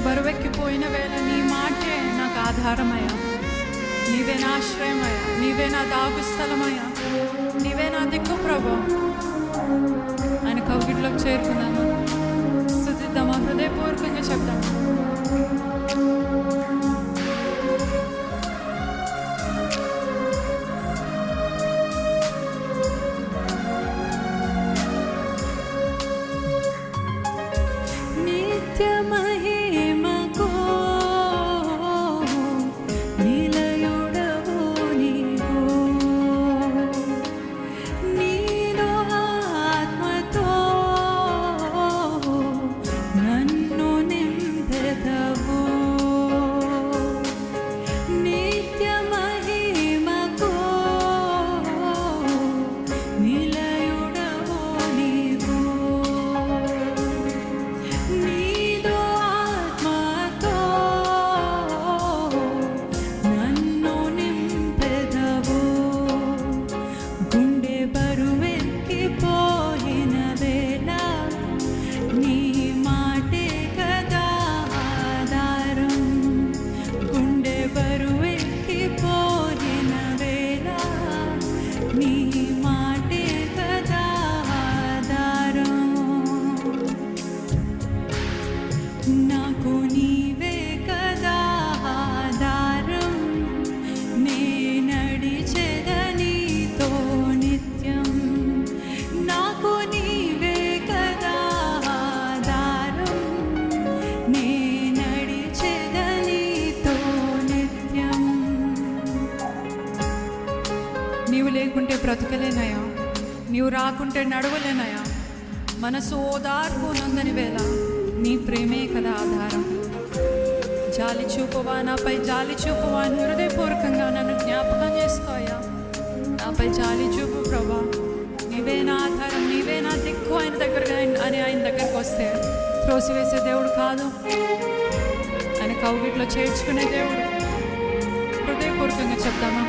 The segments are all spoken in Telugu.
బరువెక్కిపోయిన వేళ నీ మాటే నాకు ఆధారమయ్యా. నీవే నా ఆశ్రయమయ్యా, నీవే నా దాగు స్థలమయ్యా, నీవే నా దిక్కు ప్రభు. ఆయన కౌగిట్లోకి చేరుకున్నాను. స్తుతిద్దామా, హృదయపూర్వకంగా చెప్తాము. నాకు నీవే కదా ఆధారం, నే నడిచెదనీతో నిత్యం. నాకు నీవే కదా ఆధారం, నే నడిచెదనీతో నిత్యం. నీవు లేకుంటే బ్రతకలేనయా, నీవు రాకుంటే నడవలేనయా. మనసు ఓదార్పు నందని వేళ నీ ప్రేమే కదా ఆధారం. జాలి చూపువా, నాపై జాలి చూపువా అని హృదయపూర్వకంగా నన్ను జ్ఞాపకం చేసుకోయా. నాపై జాలి చూపు ప్రభా, నీవే నా ఆధారం, నీవే నా దిక్కు. ఆయన దగ్గరకు వస్తే త్రోసివేసే దేవుడు కాదు, ఆయన కౌగిట్లో చేర్చుకునే దేవుడు. హృదయపూర్వకంగా చెప్తామా.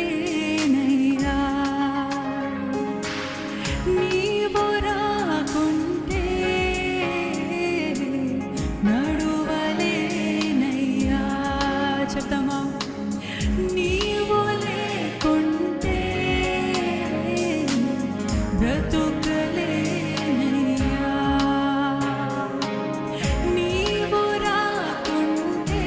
బ్రతుకలేనయ్యా, నీవు రాకుంటే నడువలేనయ్యా. చెప్తామా. నీవు లేకుంటే బ్రతుకలేనయ్యా, నీవు రాకుంటే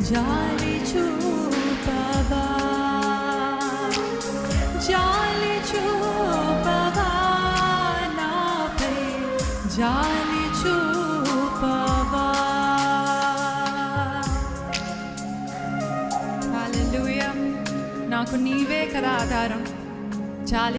జాలి చూపవా, జాలి చూపవా నాపై, జాలి చూపవా. హల్లెలూయా. నాకు నీవే కదా ఆధారం. జాలి